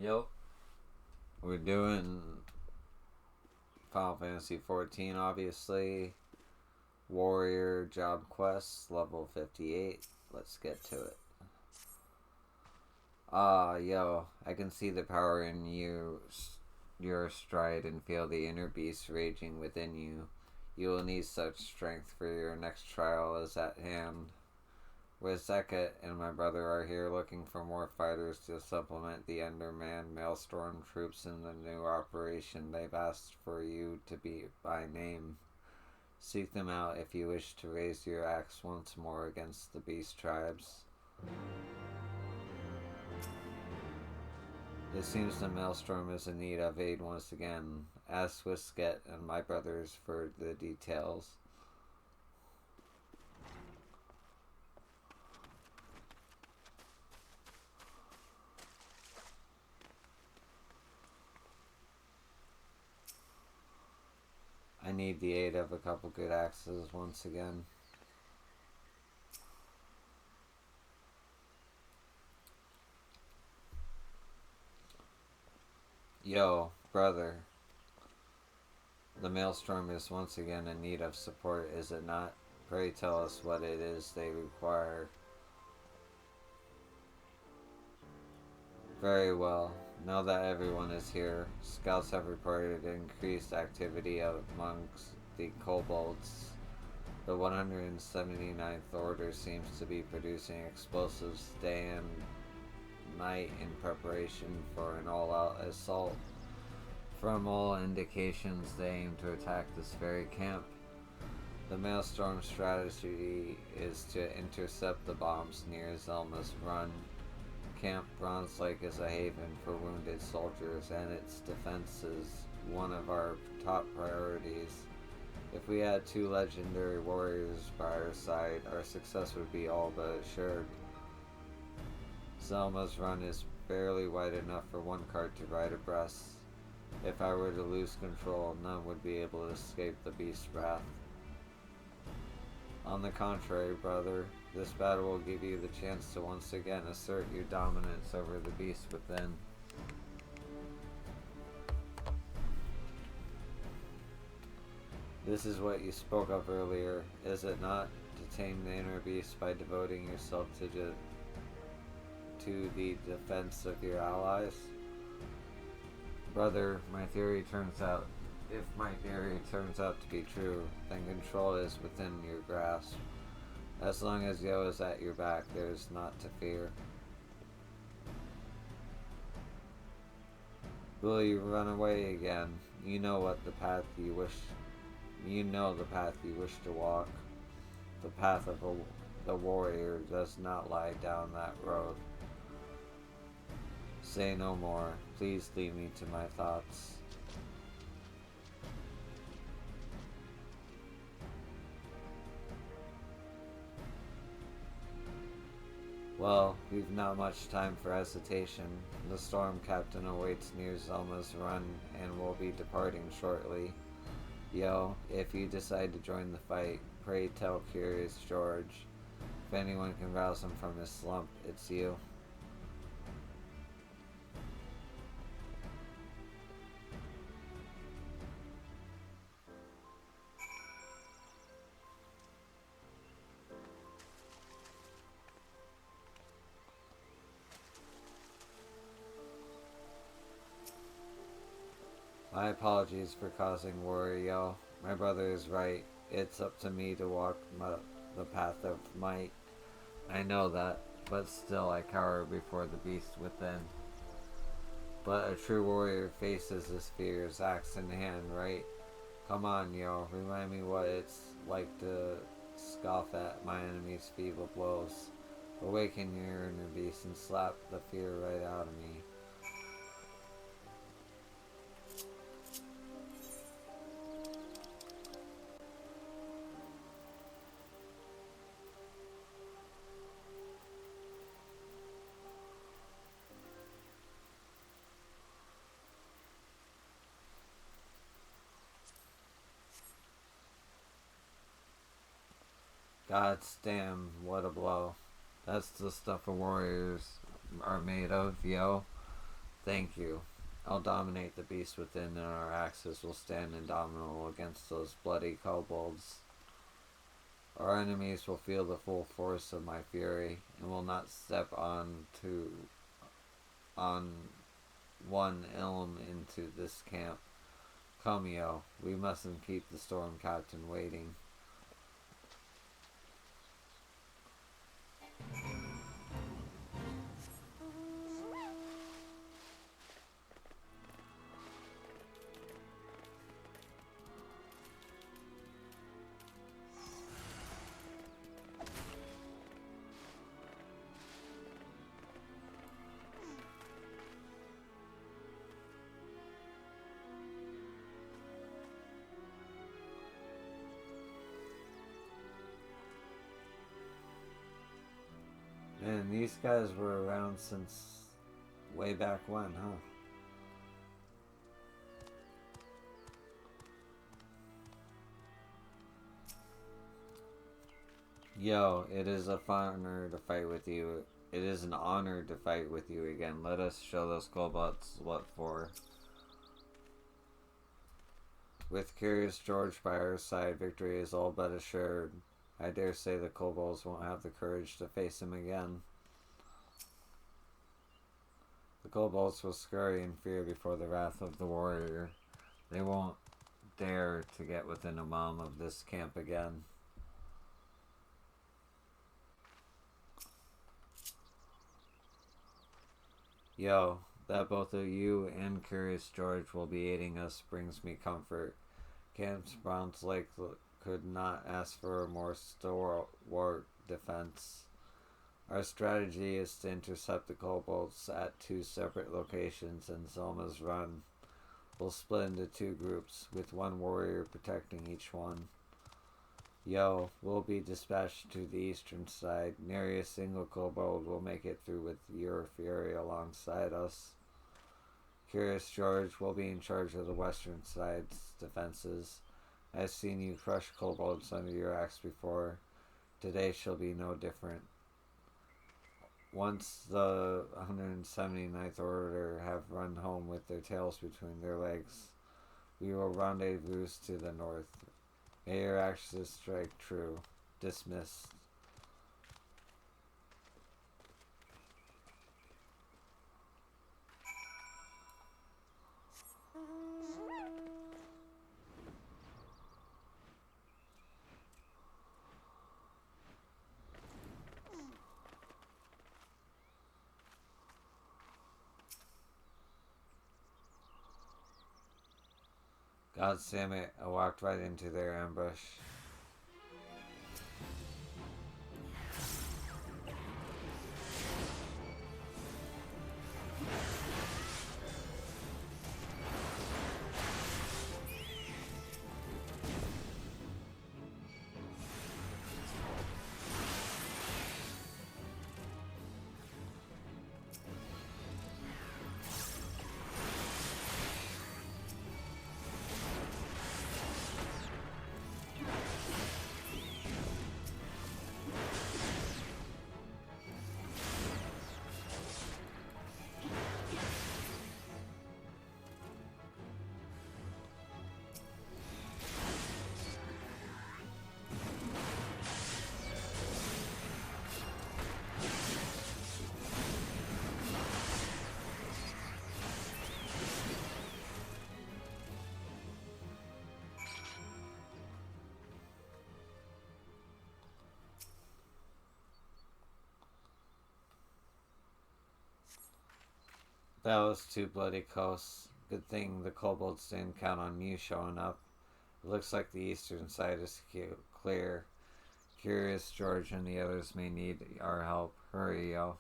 Yep. We're doing Final Fantasy 14, obviously. Warrior Job Quest, level 58. Let's get to it. Yo, I can see the power in your stride and feel the inner beast raging within you. You will need such strength for your next trial is at hand. Wizeket and my brother are here looking for more fighters to supplement the Enderman Maelstrom troops in the new operation. They've asked for you to be by name. Seek them out if you wish to raise your axe once more against the beast tribes. It seems the Maelstrom is in need of aid once again. Ask Wizket and my brothers for the details. I need the aid of a couple good axes once again. Yo, brother. The Maelstrom is once again in need of support, is it not? Pray tell us what it is they require. Very well. Now that everyone is here, scouts have reported increased activity amongst the kobolds. The 179th Order seems to be producing explosives day and night in preparation for an all-out assault. From all indications, they aim to attack this very camp. The Maelstrom strategy is to intercept the bombs near Zelma's Run. Camp Bronze Lake is a haven for wounded soldiers, and its defense is one of our top priorities. If we had 2 legendary warriors by our side, our success would be all but assured. Zelma's Run is barely wide enough for one cart to ride abreast. If I were to lose control, none would be able to escape the beast's wrath. On the contrary, brother, this battle will give you the chance to once again assert your dominance over the beast within. This is what you spoke of earlier, is it not? To tame the inner beast by devoting yourself to the defense of your allies? Brother, if my theory turns out to be true, then control is within your grasp. As long as Yo is at your back, there is naught to fear. Will you run away again? You know the path you wish to walk. The path of the warrior does not lie down that road. Say no more. Please leave me to my thoughts. Well, we've not much time for hesitation. The storm captain awaits near Zelma's Run and will be departing shortly. Yo, if you decide to join the fight, pray tell Curious George. If anyone can rouse him from his slump, it's you. My apologies for causing worry, yo. My brother is right. It's up to me to walk the path of might. I know that, but still I cower before the beast within. But a true warrior faces his fears, axe in hand, right? Come on, yo. Remind me what it's like to scoff at my enemy's feeble blows. Awaken your inner beast and slap the fear right out of me. God's damn, what a blow. That's the stuff of warriors are made of, yo. Thank you. I'll dominate the beast within, and our axes will stand indomitable against those bloody kobolds. Our enemies will feel the full force of my fury, and will not step on one elm into this camp. Come, yo, we mustn't keep the storm captain waiting. Man, these guys were around since way back when, huh? Yo, it is a honor to fight with you. It is an honor to fight with you again. Let us show those kobolds what for. With Curious George by our side, victory is all but assured. I dare say the kobolds won't have the courage to face him again. The kobolds will scurry in fear before the wrath of the warrior. They won't dare to get within a mile of this camp again. Yo, that both of you and Curious George will be aiding us brings me comfort. Camp Browns Lake could not ask for a more stalwart defense. Our strategy is to intercept the kobolds at two separate locations in Zelma's Run. We'll split into two groups, with one warrior protecting each one. Yo, we'll be dispatched to the eastern side. Nary a single kobold will make it through with your fury alongside us. Curious George will be in charge of the western side's defenses. I've seen you crush kobolds under your axe before. Today shall be no different. Once the 179th Order have run home with their tails between their legs, we will rendezvous to the north. May your axes strike true. Dismissed. God damn it, I walked right into their ambush. That was too bloody close. Good thing the kobolds didn't count on you showing up. It looks like the eastern side is clear. Curious George and the others may need our help. Hurry, yo.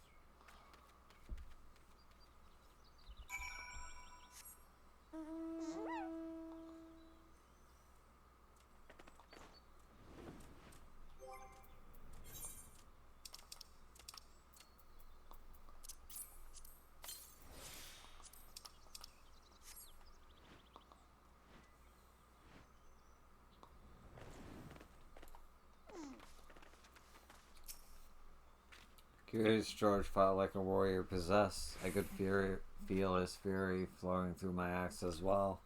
Curious George fought like a warrior possessed. I could feel his fury flowing through my axe as well.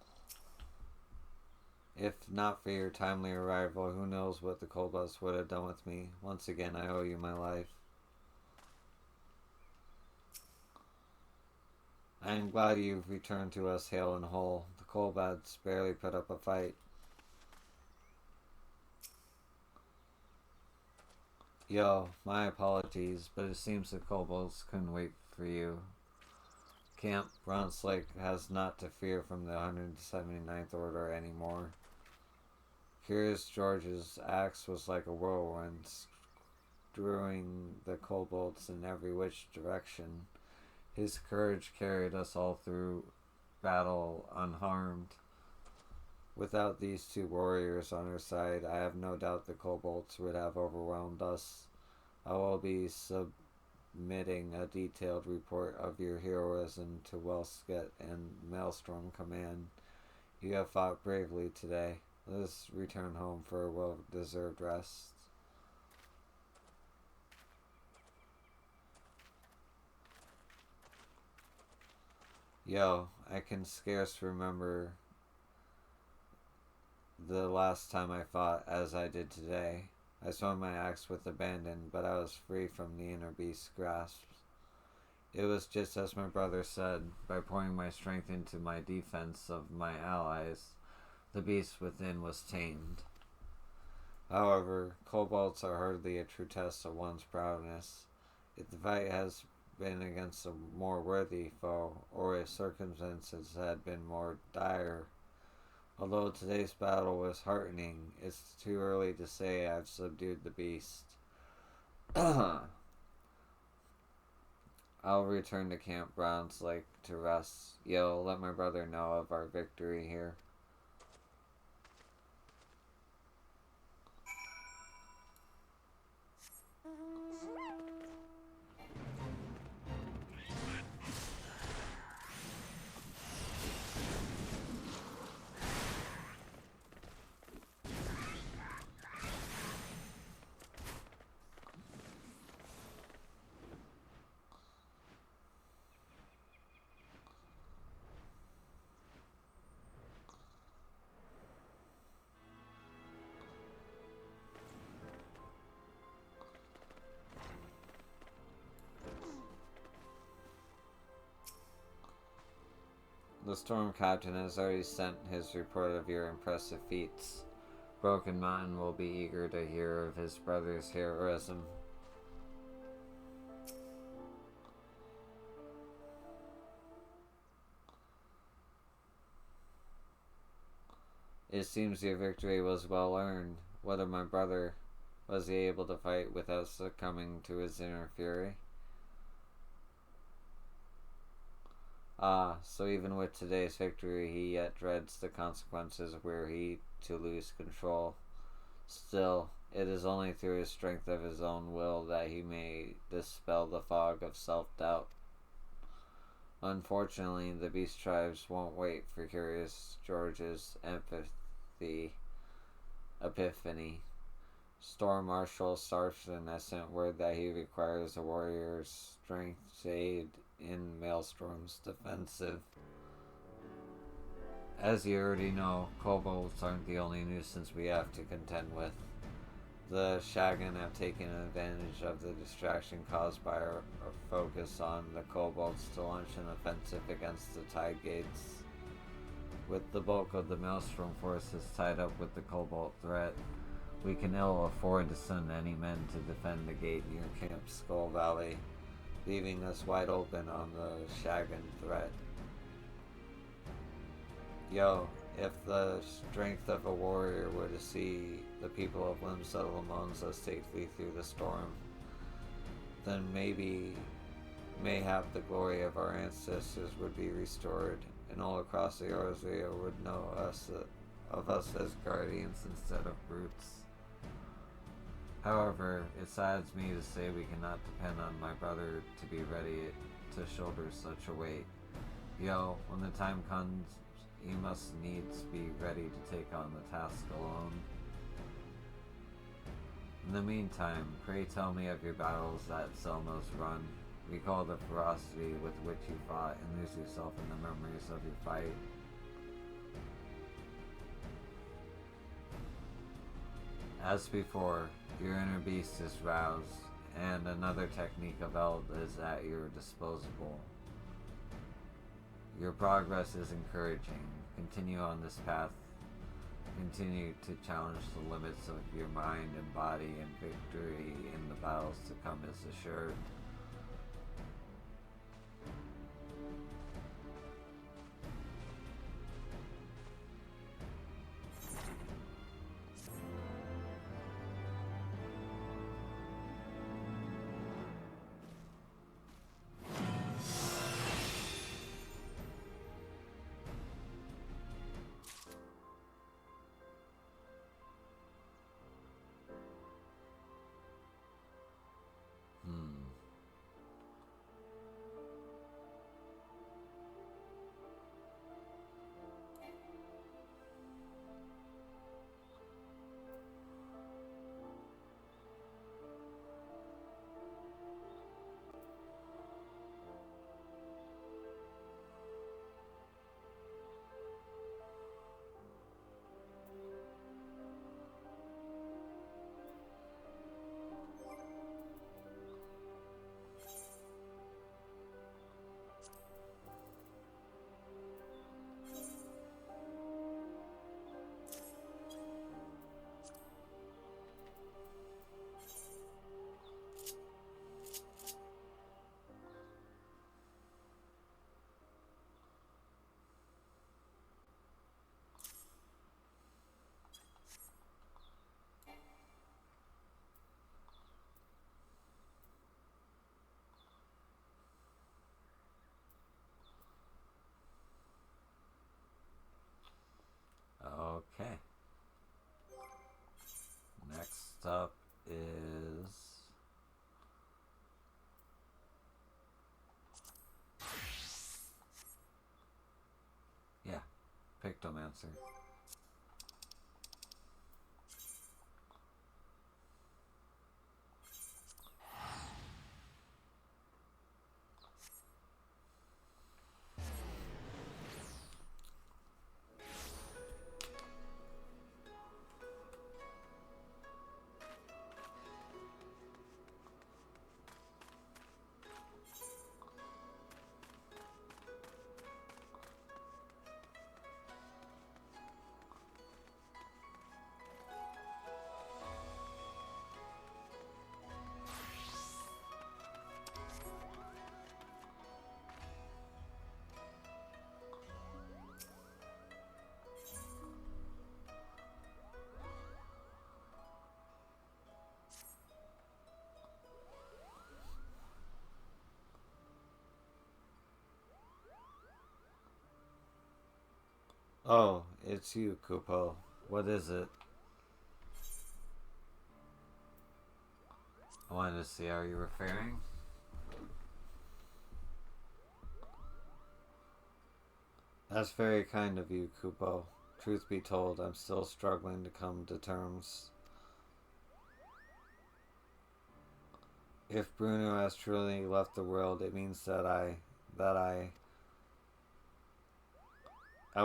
If not for your timely arrival, who knows what the kobolds would have done with me. Once again, I owe you my life. I am glad you've returned to us hale and whole. The kobolds barely put up a fight. Yo, my apologies, but it seems the kobolds couldn't wait for you. Camp Brunslick has not to fear from the 179th Order anymore. Curious George's axe was like a whirlwind, strewing the kobolds in every which direction. His courage carried us all through battle unharmed. Without these two warriors on our side, I have no doubt the kobolds would have overwhelmed us. I will be submitting a detailed report of your heroism to Wellsket and Maelstrom Command. You have fought bravely today. Let us return home for a well-deserved rest. Yo, I can scarce remember the last time I fought as I did today. I swung my axe with abandon, but I was free from the inner beast's grasp. It was just as my brother said. By pouring my strength into my defense of my allies, the beast within was tamed. However, kobolds are hardly a true test of one's prowess. If the fight has been against a more worthy foe, or if circumstances had been more dire, although today's battle was heartening, it's too early to say I've subdued the beast. I'll return to Camp Browns Lake to rest. Yo, let my brother know of our victory here. The storm captain has already sent his report of your impressive feats. Broken Mountain will be eager to hear of his brother's heroism. It seems your victory was well earned. What of my brother? Was he able to fight without succumbing to his inner fury? Ah, so even with today's victory, he yet dreads the consequences were he to lose control. Still, it is only through his strength of his own will that he may dispel the fog of self-doubt. Unfortunately, the beast tribes won't wait for Curious George's epiphany. Storm Marshal Starston has sent word that he requires a warrior's strength to aid in Maelstrom's defensive. As you already know, kobolds aren't the only nuisance we have to contend with. The Shagan have taken advantage of the distraction caused by our focus on the kobolds to launch an offensive against the tide gates. With the bulk of the Maelstrom forces tied up with the kobold threat, we can ill afford to send any men to defend the gate near Camp Skull Valley, leaving us wide open on the Shagan threat. Yo, if the strength of a warrior were to see the people of Limsa Lamonza safely through the storm, then mayhap the glory of our ancestors would be restored, and all across the area would know of us as guardians instead of brutes. However, it saddens me to say we cannot depend on my brother to be ready to shoulder such a weight. Yo, when the time comes, he must needs be ready to take on the task alone. In the meantime, pray tell me of your battles at Selma's Run. Recall the ferocity with which you fought and lose yourself in the memories of your fight. As before, your inner beast is roused, and another technique of Eld is at your disposal. Your progress is encouraging. Continue on this path. Continue to challenge the limits of your mind and body, and victory in the battles to come is assured. Okay. Next up is... yeah, pictomancer. Oh, it's you, Kupo. What is it? I wanted to see how you were faring. That's very kind of you, Kupo. Truth be told, I'm still struggling to come to terms. If Bruno has truly left the world, it means that I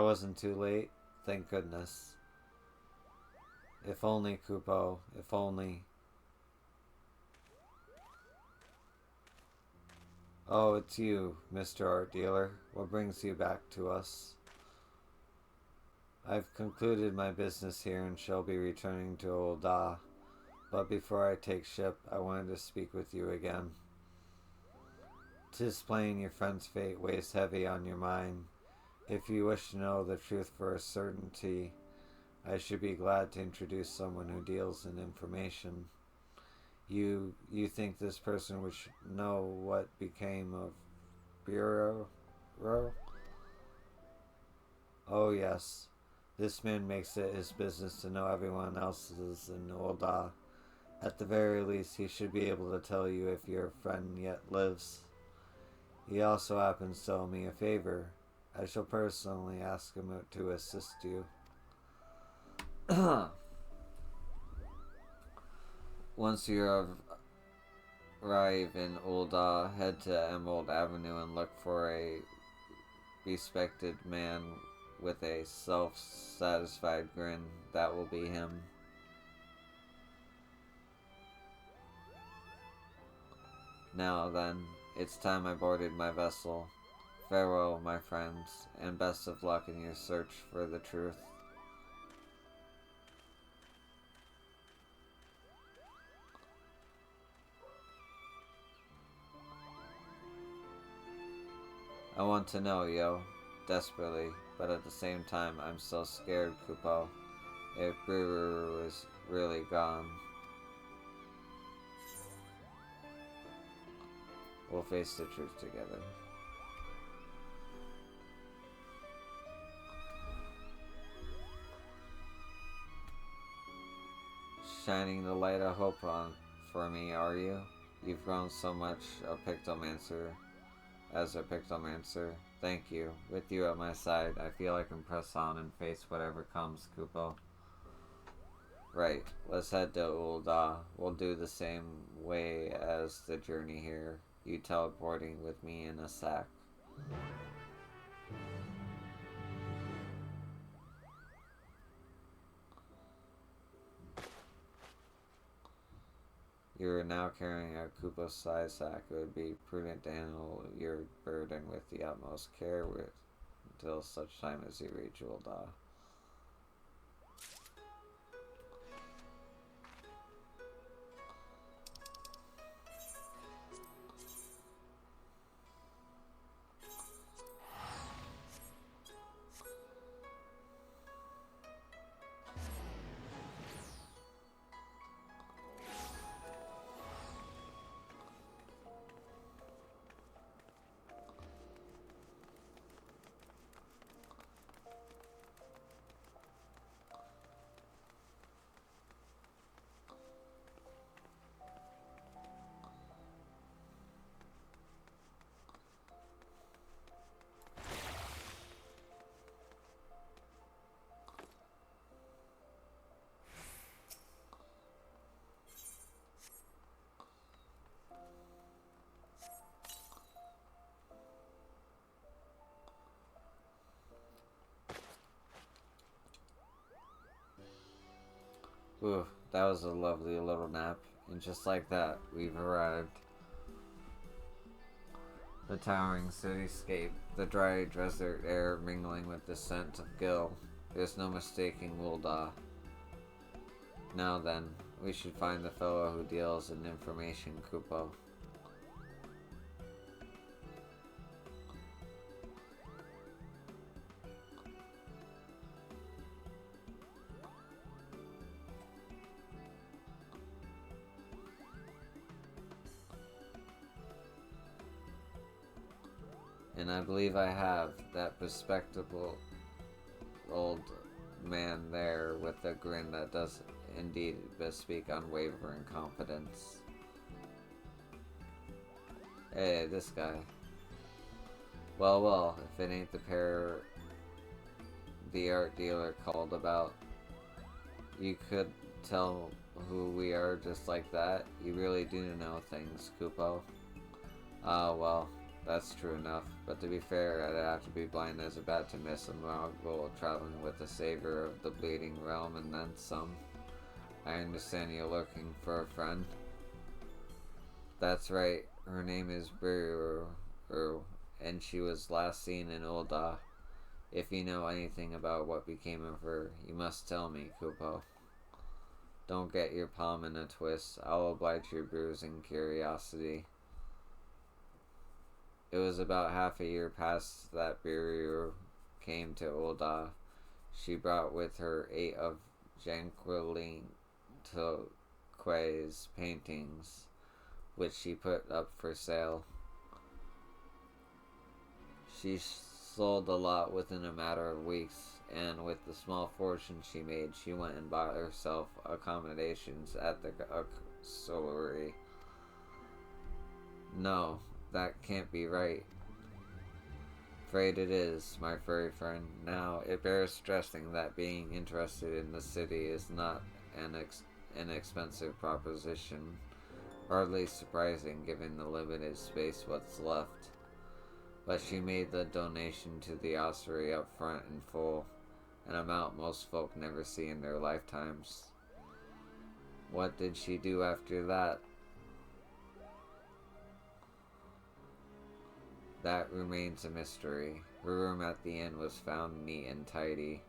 wasn't too late. Thank goodness. If only, Kupo. If only. Oh, it's you, Mr. Art Dealer. What brings you back to us? I've concluded my business here and shall be returning to Olda. But before I take ship, I wanted to speak with you again. 'Tis plain your friend's fate weighs heavy on your mind. If you wish to know the truth for a certainty, I should be glad to introduce someone who deals in information. You think this person would know what became of Bureau? Oh yes. This man makes it his business to know everyone else's in Olda. At the very least, he should be able to tell you if your friend yet lives. He also happens to owe me a favor. I shall personally ask him to assist you. Once you have arrive in Ul'dah, head to Emerald Avenue and look for a respected man with a self-satisfied grin. That will be him. Now then, it's time I boarded my vessel. Farewell, my friends, and best of luck in your search for the truth. I want to know, yo. Desperately, but at the same time, I'm so scared, Kupo. If Brewer is really gone, we'll face the truth together. Shining the light of hope on for me, are you? You've grown so much a pictomancer. As a pictomancer, thank you. With you at my side, I feel I can press on and face whatever comes, Kupo. Right, let's head to Ul'dah. We'll do the same way as the journey here. You teleporting with me in a sack. You are now carrying a Kupo-sized sack. It would be prudent to handle your burden with the utmost care until such time as you reach Ul'dah. Ooh, that was a lovely little nap. And just like that, we've arrived. The towering cityscape, the dry desert air mingling with the scent of Gil. There's no mistaking Ul'dah. Now then, we should find the fellow who deals in information, Kupo. And I believe I have that respectable old man there with a grin that does indeed bespeak unwavering confidence. Hey, this guy. Well, if it ain't the pair the art dealer called about, you could tell who we are just like that. You really do know things, Kupo. Well, that's true enough, but to be fair, I'd have to be blind as a bat to miss a Mongol traveling with the savior of the bleeding realm and then some. I understand you're looking for a friend. That's right, her name is Biru, and she was last seen in Ul'dah. If you know anything about what became of her, you must tell me, Kupo. Don't get your palm in a twist. I'll oblige your bruising curiosity. It was about half a year past that Biru came to Ul'dah. She brought with her 8 of Janqueline Toque's paintings, which she put up for sale. She sold a lot within a matter of weeks, and with the small fortune she made, she went and bought herself accommodations at the auxiliary. No, that can't be right. Afraid it is, my furry friend. Now, it bears stressing that being interested in the city is not an inexpensive proposition. Hardly surprising given the limited space what's left. But she made the donation to the ossuary up front in full, an amount most folk never see in their lifetimes. What did she do after that? That remains a mystery. Her room at the inn was found neat and tidy.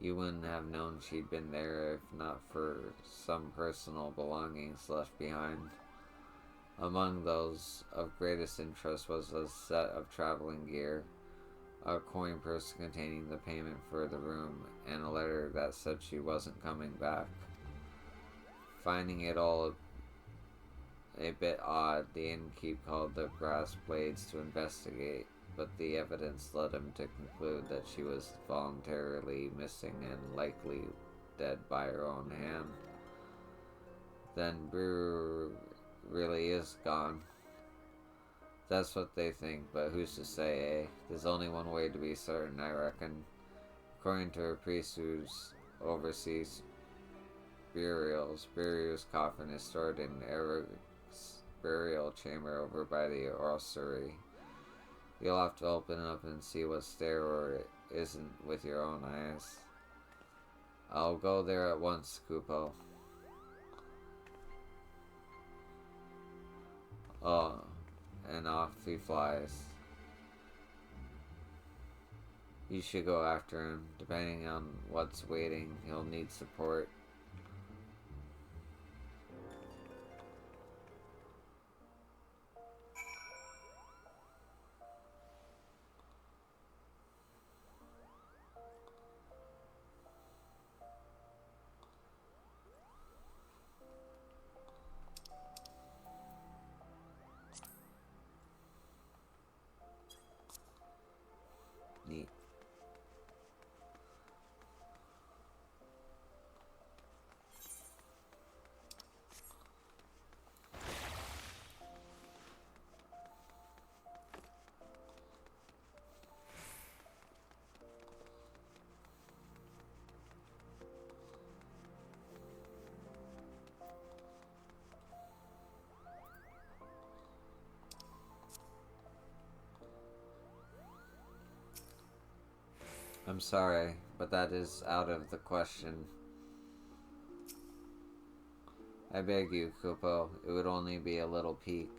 You wouldn't have known she'd been there if not for some personal belongings left behind. Among those of greatest interest was a set of traveling gear, a coin purse containing the payment for the room, and a letter that said she wasn't coming back. Finding it all a bit odd, the innkeep called the brass blades to investigate, but the evidence led him to conclude that she was voluntarily missing and likely dead by her own hand. Then Brewer really is gone. That's what they think, but who's to say, eh? There's only one way to be certain, I reckon. According to a priest who oversees burials, Brewer's coffin is stored in Eric's burial chamber over by the ossuary. You'll have to open it up and see what's there or it isn't with your own eyes. I'll go there at once, Kupo. Oh, and off he flies. You should go after him. Depending on what's waiting, he'll need support. Neat. I'm sorry, but that is out of the question. I beg you, Kupo, it would only be a little peek.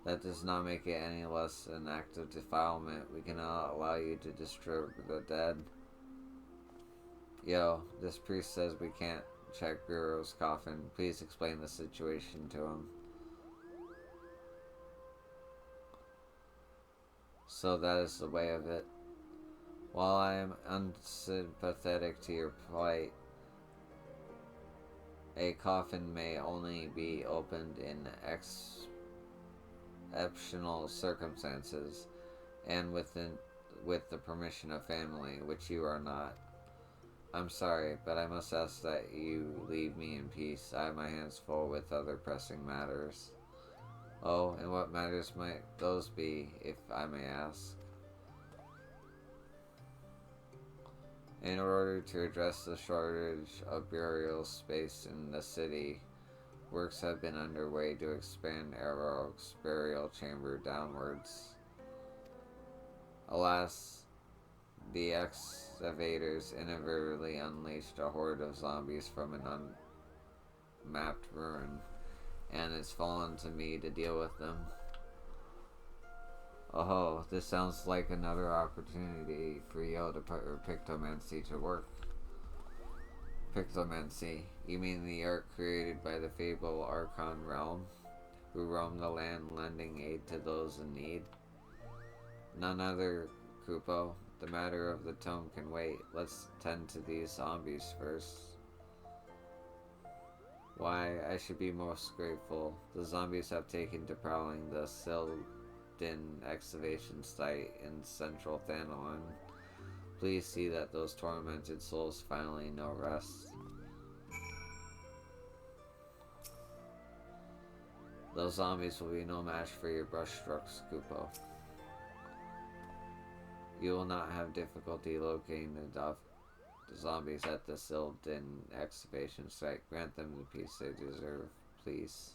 That does not make it any less an act of defilement. We cannot allow you to disturb the dead. Yo, this priest says we can't check Bureau's coffin. Please explain the situation to him. So that is the way of it. While I am unsympathetic to your plight, a coffin may only be opened in exceptional circumstances and with the permission of family, which you are not. I'm sorry, but I must ask that you leave me in peace. I have my hands full with other pressing matters. Oh, and what matters might those be, if I may ask? In order to address the shortage of burial space in the city, works have been underway to expand Eric's burial chamber downwards. Alas, the excavators inadvertently unleashed a horde of zombies from an unmapped ruin, and it's fallen to me to deal with them. Oh, this sounds like another opportunity for Yo to put her pictomancy to work. Pictomancy? You mean the art created by the fabled Archon realm, who roam the land lending aid to those in need? None other, Kupo. The matter of the tome can wait. Let's tend to these zombies first. Why, I should be most grateful. The zombies have taken to prowling the excavation site in central Thanalon. Please see that those tormented souls finally know rest. Those zombies will be no match for your brushstrokes, Kupo. You will not have difficulty locating the zombies at the Sildin excavation site. Grant them the peace they deserve, please.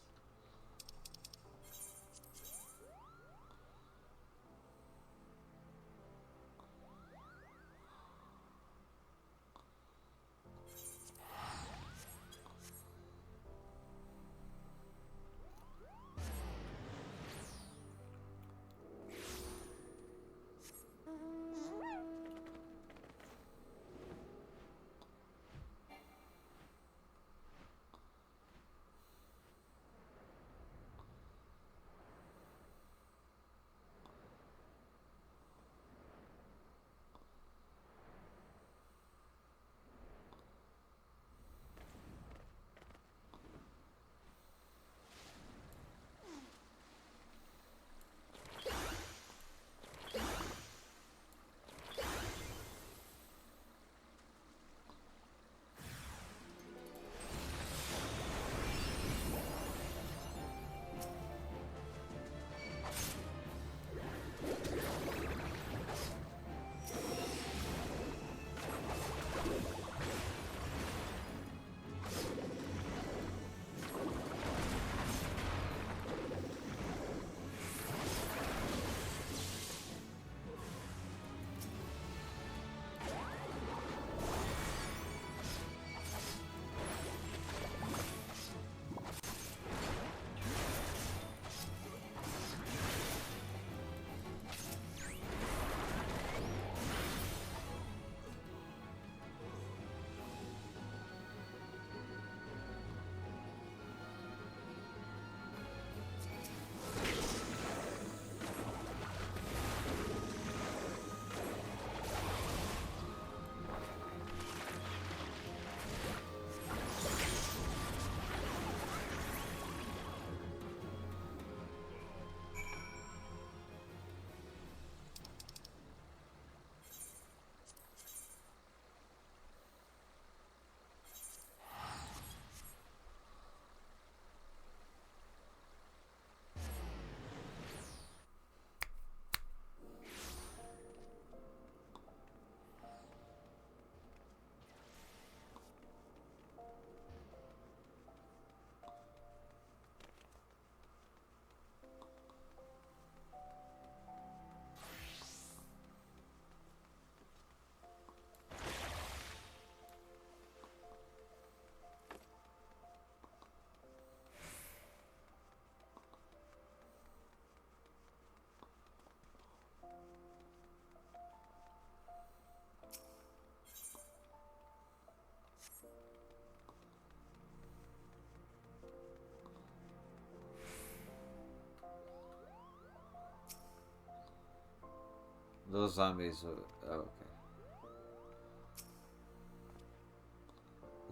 Those zombies. Oh, okay.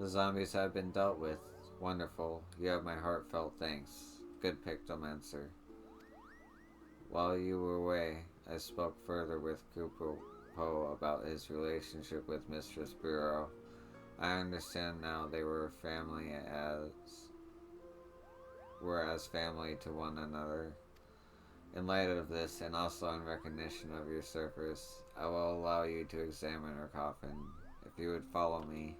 The zombies have been dealt with. Wonderful. You have my heartfelt thanks. Good pictomancer. While you were away, I spoke further with Kupo about his relationship with Mistress Bureau. I understand now they were as family to one another. In light of this, and also in recognition of your service, I will allow you to examine her coffin. If you would follow me.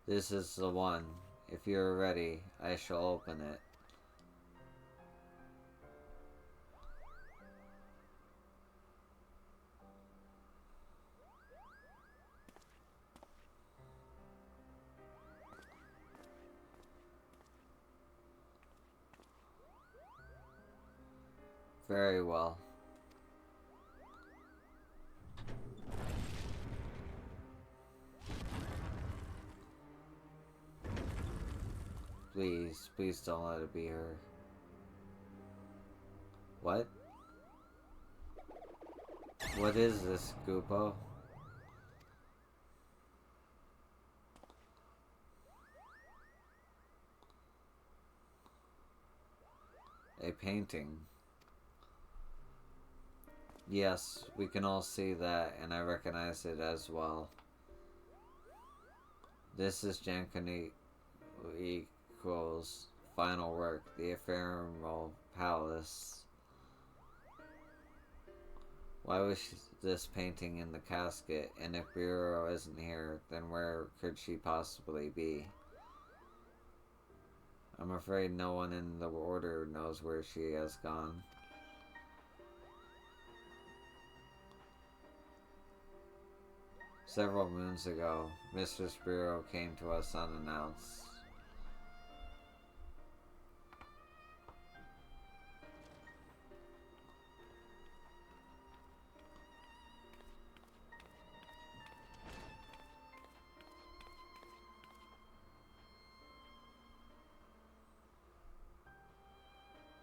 This is the one. If you are ready, I shall open it. Very well. Please, please don't let it be her. What? What is this, Gupo? A painting. Yes, we can all see that, and I recognize it as well. This is Jankani equals final work, the ephemeral palace. Why was this painting in the casket? And if Bureau isn't here, then where could she possibly be? I'm afraid no one in the order knows where she has gone. Several moons ago, Mistress Bureau came to us unannounced.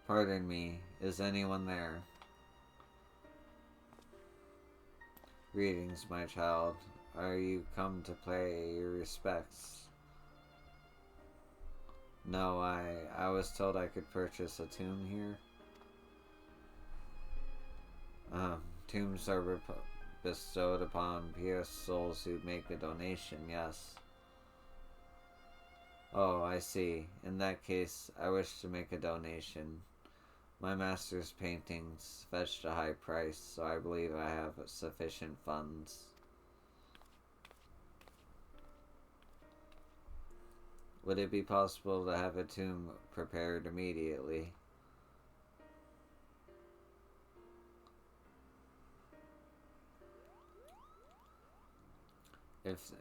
Pardon me, is anyone there? Greetings, my child. Are you come to pay your respects? No, I was told I could purchase a tomb here. Tombs are bestowed upon pious souls who make a donation, yes. Oh, I see. In that case, I wish to make a donation. My master's paintings fetched a high price, so I believe I have sufficient funds. Would it be possible to have a tomb prepared immediately? If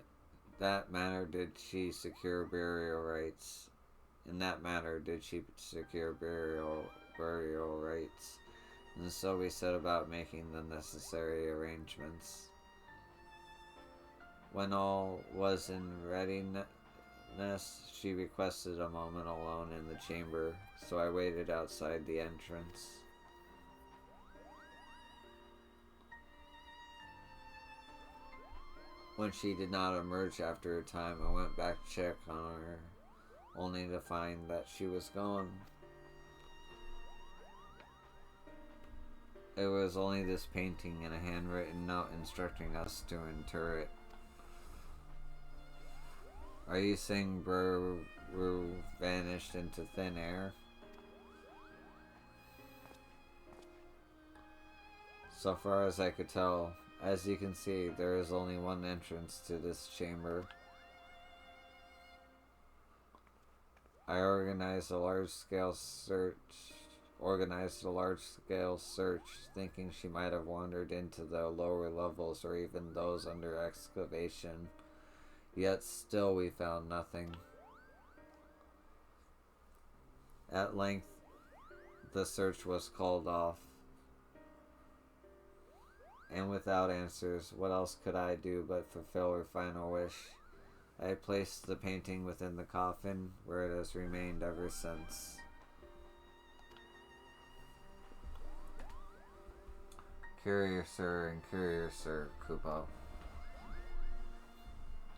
that matter did she secure burial rights? In that matter did she secure burial rights? And so we set about making the necessary arrangements. When all was in readiness, she requested a moment alone in the chamber, so I waited outside the entrance. When she did not emerge after a time, I went back to check on her, only to find that she was gone. It was only this painting and a handwritten note instructing us to inter it. Are you saying Brew vanished into thin air? So far as I could tell, as you can see, there is only one entrance to this chamber. I organized a large-scale search organized a large-scale search, thinking she might have wandered into the lower levels or even those under excavation. Yet still we found nothing. At length, the search was called off. And without answers, what else could I do but fulfill her final wish? I placed the painting within the coffin, where it has remained ever since. Courier sir, Kupo.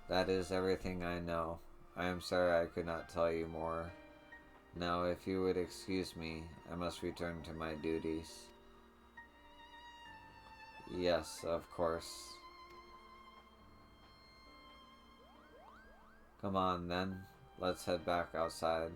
That is everything I know. I am sorry I could not tell you more. Now, if you would excuse me, I must return to my duties. Yes, of course. Come on, then. Let's head back outside.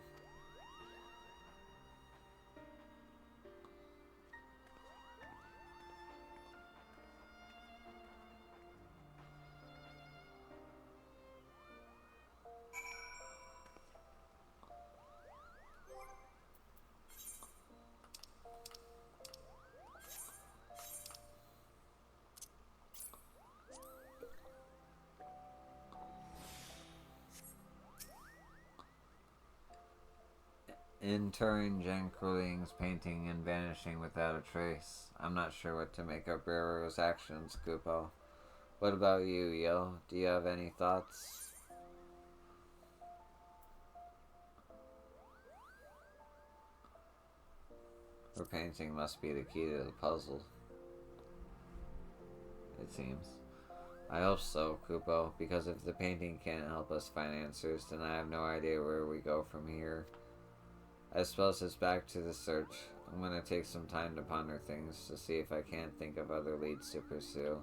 Interring Jankruling's painting and vanishing without a trace. I'm not sure what to make of Brero's actions, Kupo. What about you, Yo? Do you have any thoughts? Her painting must be the key to the puzzle, it seems. I hope so, Kupo, because if the painting can't help us find answers, then I have no idea where we go from here. I suppose it's back to the search. I'm gonna take some time to ponder things to see if I can't think of other leads to pursue.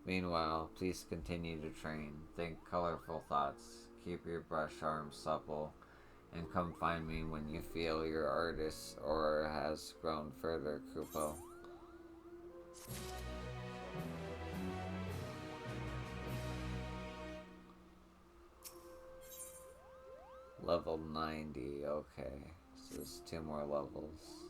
Meanwhile, please continue to train. Think colorful thoughts. Keep your brush arms supple. And come find me when you feel your artist's aura has grown further, Kupo. Level 90, okay. So there's 2 more levels.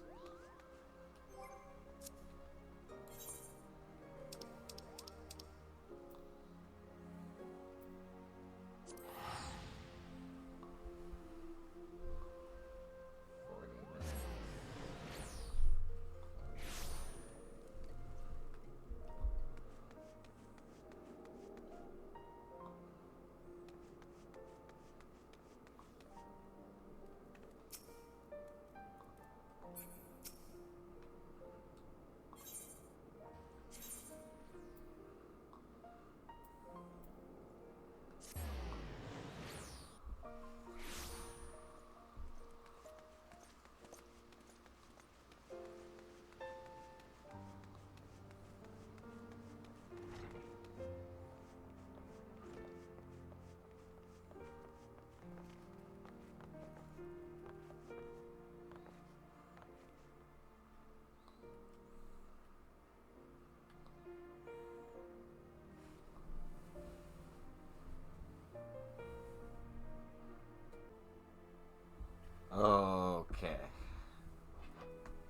Okay.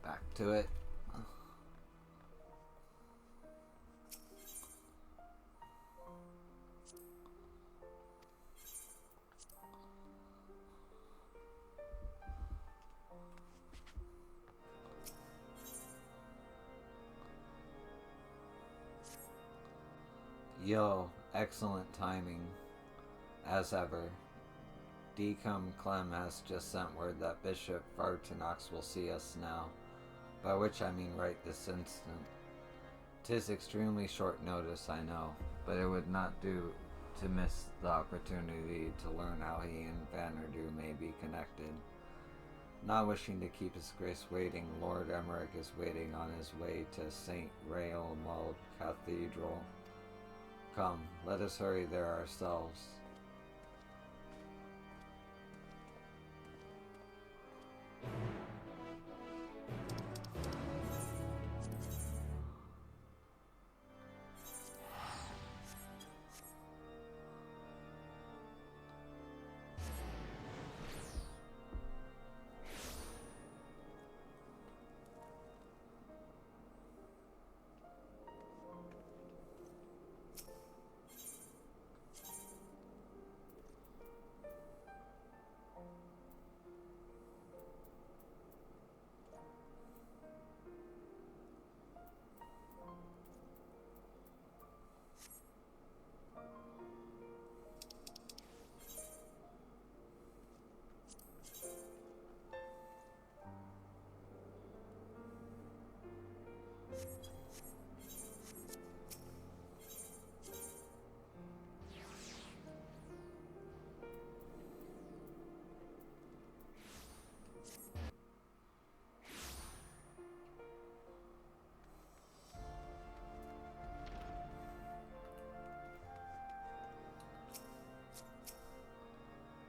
Back to it. Yo, excellent timing. As ever. Decum Clem has just sent word that Bishop Fartinox will see us now, by which I mean right this instant. 'Tis extremely short notice, I know, but it would not do to miss the opportunity to learn how he and Vanderdew may be connected. Not wishing to keep his grace waiting, Lord Emmerich is waiting on his way to St. Raelmald Cathedral. Come, let us hurry there ourselves.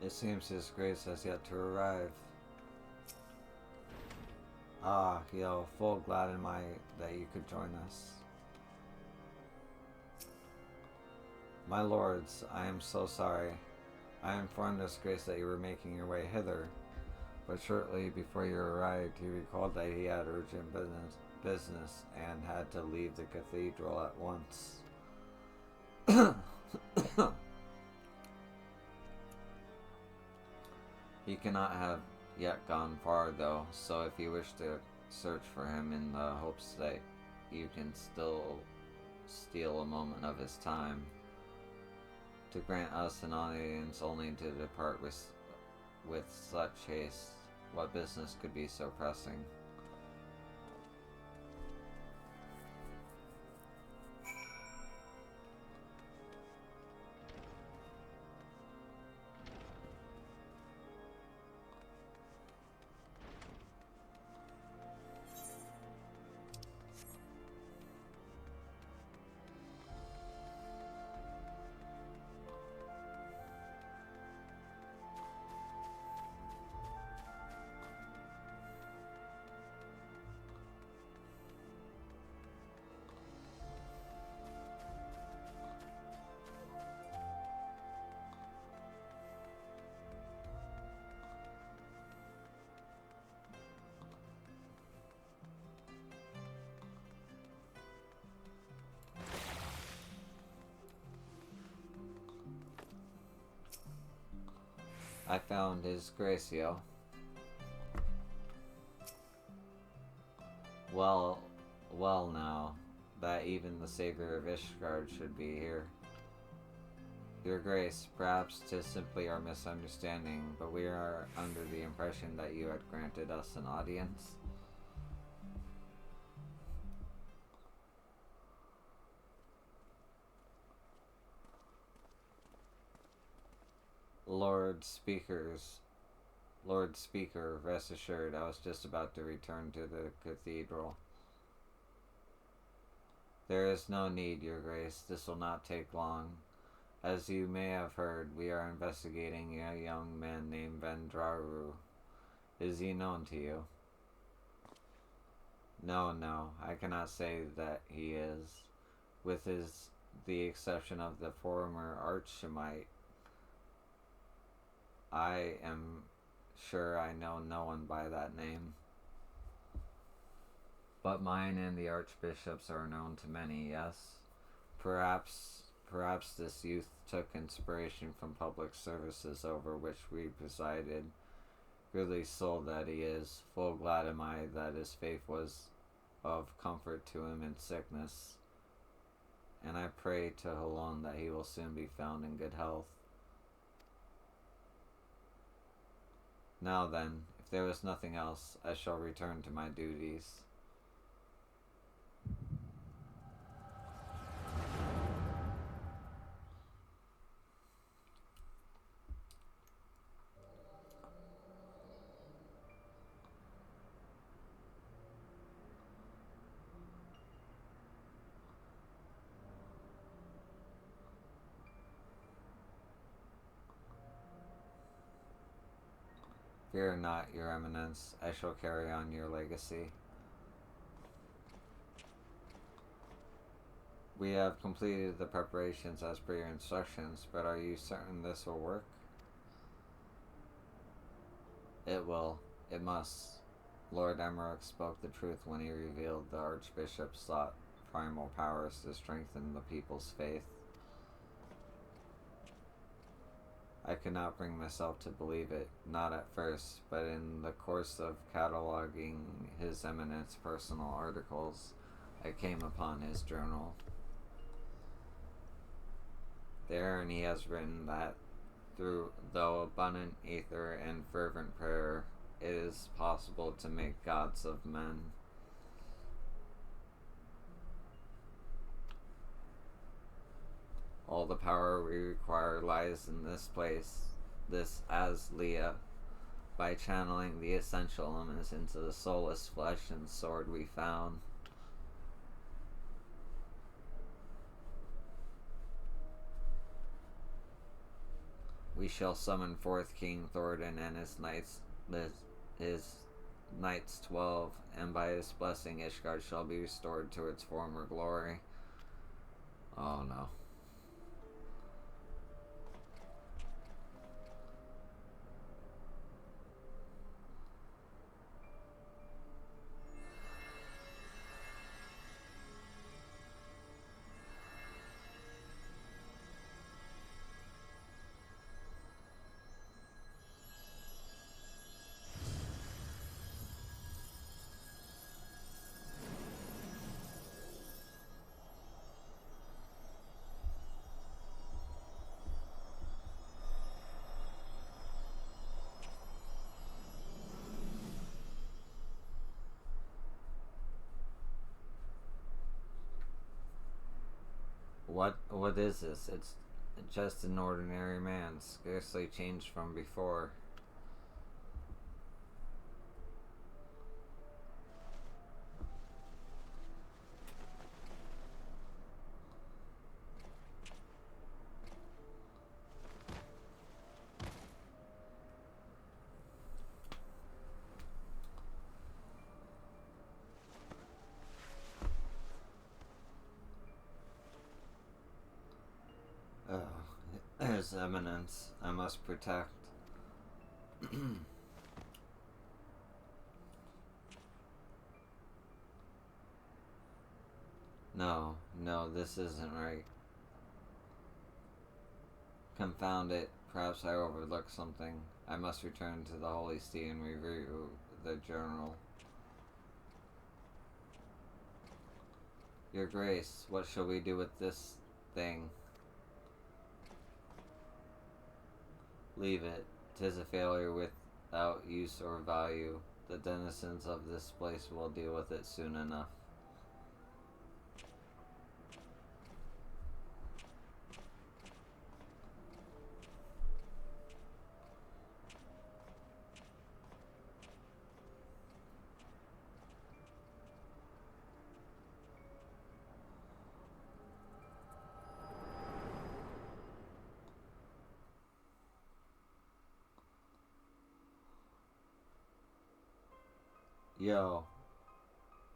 It seems His Grace has yet to arrive. Ah, yo, full glad am I that you could join us. My lords, I am so sorry. I informed His Grace that you were making your way hither, but shortly before you arrived, he recalled that he had urgent business and had to leave the cathedral at once. He cannot have yet gone far, though, so if you wish to search for him in the hopes that you can still steal a moment of his time, to grant us an audience only to depart with such haste, what business could be so pressing? I found His Gracio. Well now, that even the savior of Ishgard should be here. Your Grace, perhaps 'tis simply our misunderstanding, but we are under the impression that you had granted us an audience. Lord Speaker, rest assured, I was just about to return to the cathedral. There is no need, Your Grace. This will not take long. As you may have heard, we are investigating a young man named Vendraru. Is he known to you? No, I cannot say that he is. With the exception of the former Archimite, I am sure I know no one by that name. But mine and the Archbishop's are known to many, yes? Perhaps this youth took inspiration from public services over which we presided. Goodly soul that he is, full glad am I that his faith was of comfort to him in sickness. And I pray to Halon that he will soon be found in good health. Now then, if there was nothing else, I shall return to my duties. Fear not, Your Eminence, I shall carry on your legacy. We have completed the preparations as per your instructions, but are you certain this will work? It will. It must. Lord Emmerich spoke the truth when he revealed the Archbishop sought primal powers to strengthen the people's faith. I could not bring myself to believe it, not at first, but in the course of cataloging His Eminence's personal articles, I came upon his journal. Therein he has written that though abundant ether and fervent prayer, it is possible to make gods of men. All the power we require lies in this place, this as Leah, by channeling the essential elements into the soulless flesh and sword we found. We shall summon forth King Thordan and his knights 12, and by his blessing Ishgard shall be restored to its former glory. Oh no. What is this? It's just an ordinary man, scarcely changed from before. Oh, his eminence, I must protect. No, no, this isn't right. Confound it, perhaps I overlooked something. I must return to the Holy See and review the journal. Your Grace, what shall we do with this thing? Leave it. 'Tis a failure without use or value. The denizens of this place will deal with it soon enough. Yo,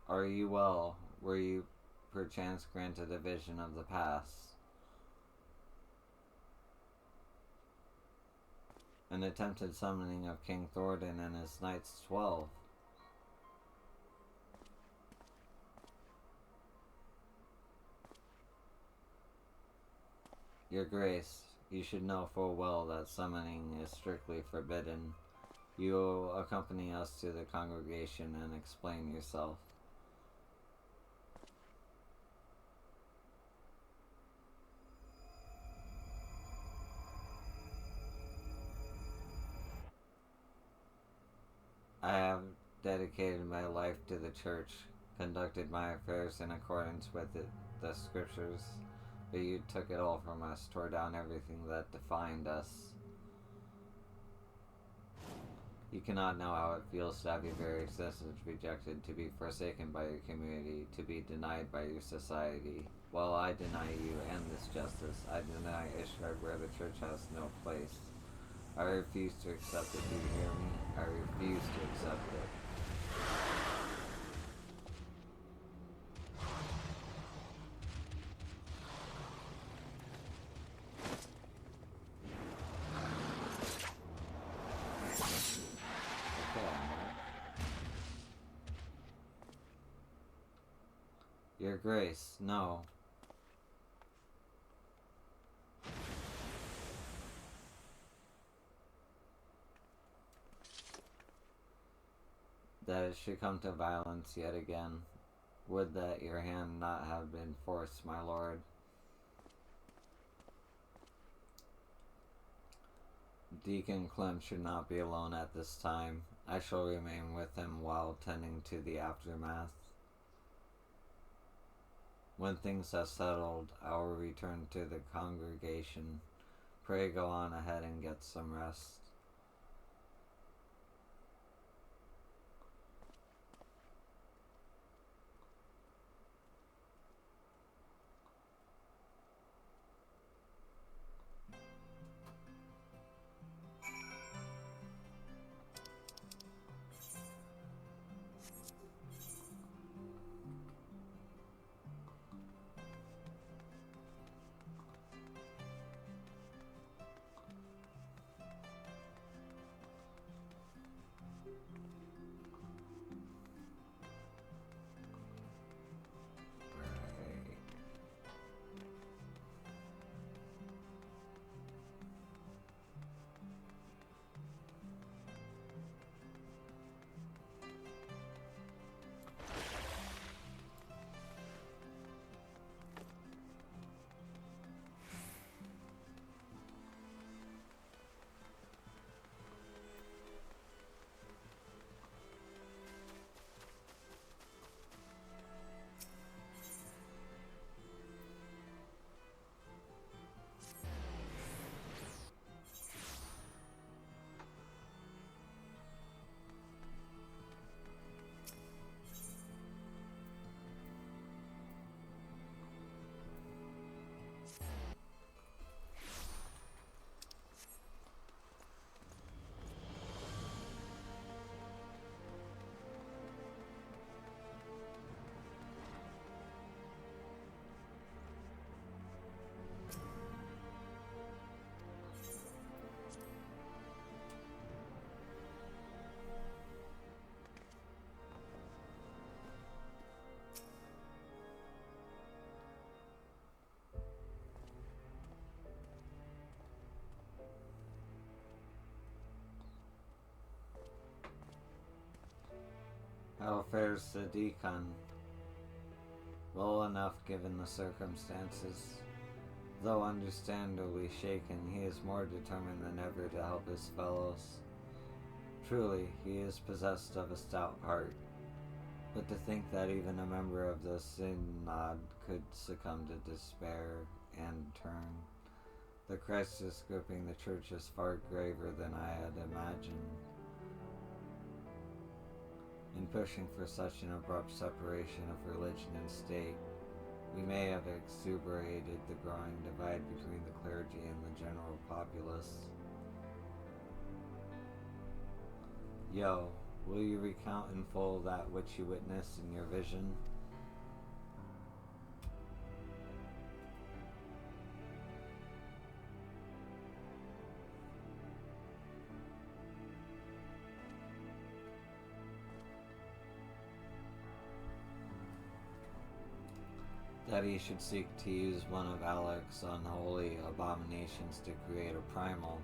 are you well? Were you perchance granted a vision of the past? An attempted summoning of King Thordan and his knights 12. Your Grace, you should know full well that summoning is strictly forbidden. You will accompany us to the congregation and explain yourself. I have dedicated my life to the church, conducted my affairs in accordance with the scriptures, but you took it all from us, tore down everything that defined us. You cannot know how it feels to have your very existence rejected, to be forsaken by your community, to be denied by your society. Well, I deny you and this justice. I deny Ishgard where the church has no place. I refuse to accept it. Do you hear me? I refuse to accept it. Your Grace, no. That it should come to violence yet again. Would that your hand not have been forced, my lord. Deacon Clem should not be alone at this time. I shall remain with him while tending to the aftermath. When things have settled, I will return to the congregation. Pray go on ahead and get some rest. fares the deacon? Well enough given the circumstances. Though understandably shaken, he is more determined than ever to help his fellows. Truly, he is possessed of a stout heart. But to think that even a member of the synod could succumb to despair and turn. The crisis gripping the church is far graver than I had imagined. In pushing for such an abrupt separation of religion and state, we may have exuberated the growing divide between the clergy and the general populace. Yo, will you recount in full that which you witnessed in your vision? That he should seek to use one of Alec's unholy abominations to create a primal,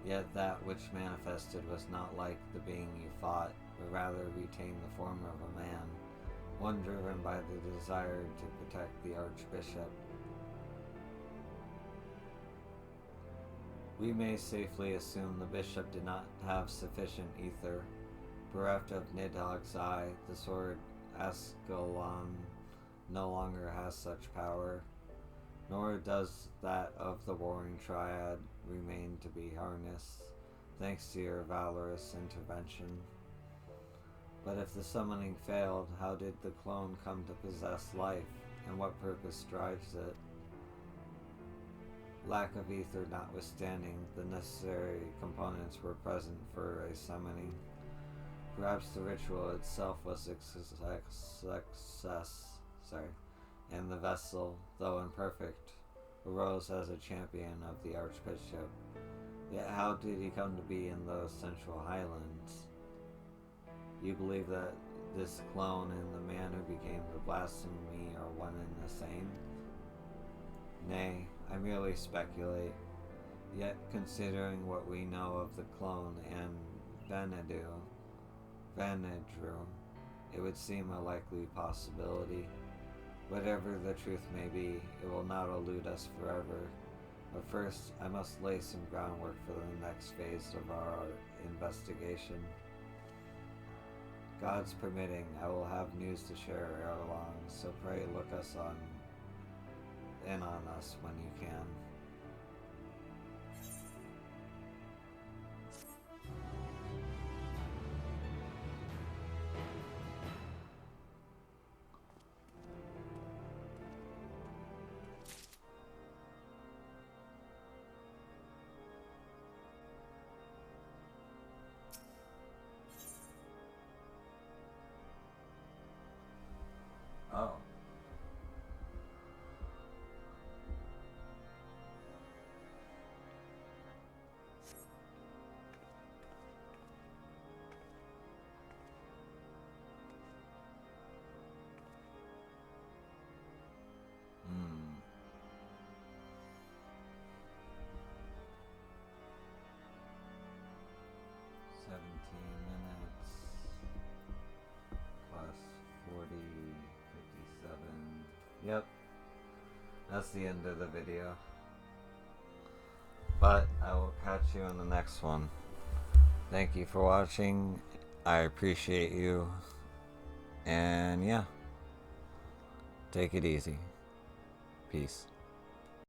yet that which manifested was not like the being you fought, but rather retained the form of a man, one driven by the desire to protect the Archbishop. We may safely assume the bishop did not have sufficient ether. Bereft of Nidhogg's eye, the sword Ascalon no longer has such power, nor does that of the warring triad remain to be harnessed, thanks to your valorous intervention. But if the summoning failed, how did the clone come to possess life, and what purpose drives it? Lack of ether notwithstanding, the necessary components were present for a summoning. Perhaps the ritual itself was a success, and the vessel, though imperfect, arose as a champion of the Archbishop. Yet how did he come to be in those central highlands? You believe that this clone and the man who became the blasphemy are one and the same? Nay, I merely speculate. Yet considering what we know of the clone and Vanadru, it would seem a likely possibility. Whatever the truth may be, it will not elude us forever. But first, I must lay some groundwork for the next phase of our investigation. God's permitting, I will have news to share ere long, so pray look us in on us when you can. Oh. Hmm. 17 minutes plus 40, 57. Yep. That's the end of the video. But I will catch you in the next one. Thank you for watching. I appreciate you. And yeah. Take it easy. Peace.